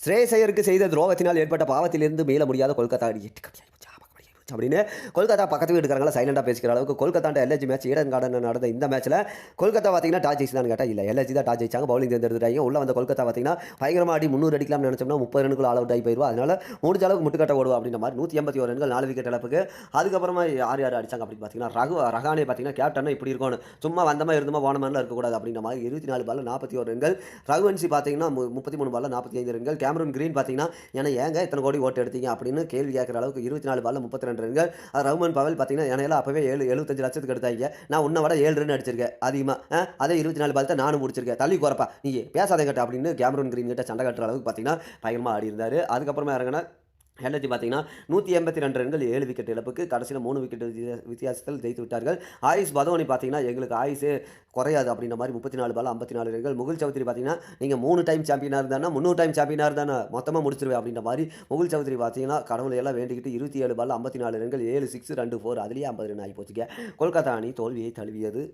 ஸ்ரேயஸ் ஐயருக்கு செய்த துரோகத்தினால் ஏற்பட்ட பாவத்திலிருந்து மீள முடியாத கொல்கத்தா அணி 8 கப் அப்படின்னு கொல்கத்தா பக்கத்து வீட்டுக்காரங்கள சைலண்டாக பேசிக்கிற அளவுக்கு கொல்கத்தாண்ட எல்எஸ்ஜி மேட்ச் ஈடன் கார்டன் நடந்த இந்த மேட்ச்சில் கொல்கத்தா பார்த்தீங்கன்னா டாஸ் ஜெயிச்சுதான்னு கேட்டால் இல்லை எல்எஸ்ஜி தான் டாஸ் ஜெயிச்சாங்க. பவுலிங் தேர்ந்தெடுத்துட்டாங்க. உள்ள வந்த கொல்கத்தா பார்த்தீங்கன்னா பயங்கரமாக ஆடி 300 அடிக்கலாம்னு நினச்சோம்னா 30 ரன்னுக்குள்ள ஆல் அவுட் ஆகி போயிடுவா. அதனால முடிஞ்ச அளவுக்கு முட்டுக்கட்ட ஓடுவா அப்படின்ற மாதிரி 181 ரன்கள் 4 விக்கெட் இழப்புக்கு. அதுக்கப்புறமா யார் அடிச்சாங்க அப்படின்னு பார்த்தீங்கன்னா ரஹானே பார்த்தீங்கன்னா கேப்டனா இப்படி இருக்கணும், சும்மா வந்தமா இருந்தமா போனமான்லாம் இருக்கக்கூடாது அப்படின்ற மாதிரி 24 பால்ல 41 ரன்கள். ரகுவன்சி பார்த்தீங்கன்னா 33 பால்ல 45 ரன்கள். கேமரூன் கிரீன் பார்த்தீங்கன்னா ஏங்க இத்தனை கோடி ஓட்டு எடுத்தீங்க அப்படின்னு கேள்வி கேட்குற அளவுக்கு 24 பால்ல 32 ரன்கள். ரஹ்மான் பவல் பார்த்தீங்கன்னா என்னையெல்லாம் அப்பவே 75 லட்சத்துக்கு எடுத்தாங்க. நான் உன்னை விட 7 ரன் அடிச்சிருக்கேன் அதிகமாக. அதே 24 பால் தான் நானும் முடிச்சிருக்கேன். தள்ளி குறப்பா நீ பேசாத கேட்ட அப்படின்னு கேமரூன் கிரீன் கிட்ட சண்டை கட்டுற அளவுக்கு பார்த்தீங்கன்னா பயங்கரமாக ஆடி இருந்தார். அதுக்கப்புறமா இறங்கினா எல்எஸ்ஜி பார்த்தீங்கன்னா 182 ரன்கள் 7 விக்கெட் இழப்புக்கு. கடைசியில் 3 விக்கெட் வித்தியாசத்தில் ஜெயித்து விட்டார்கள். ஆயுஷ் பதோனி பார்த்தீங்கன்னா எங்களுக்கு ஆயுஷே குறையாது அப்படின்ற மாதிரி 34 பால் 54 ரன்கள். முகுல் சௌத்ரி பார்த்தீங்கன்னா நீங்கள் 3 டைம் சாம்பியனாக இருந்தானா 300 டைம் சாம்பியனாக இருந்தானே மொத்தமாக முடிச்சிருவேன் அப்படின்ற மாதிரி முகுல் சௌத்ரி பார்த்தீங்கன்னா கடவுளை எல்லாம் வேண்டிக்கிட்டு 27 பால் 54 ரன்கள் 7 6 2 4 அதுலேயே 50 ரன் ஆகி போச்சுங்க. கொல்கத்தா அணி தோல்வியை தழுவியது.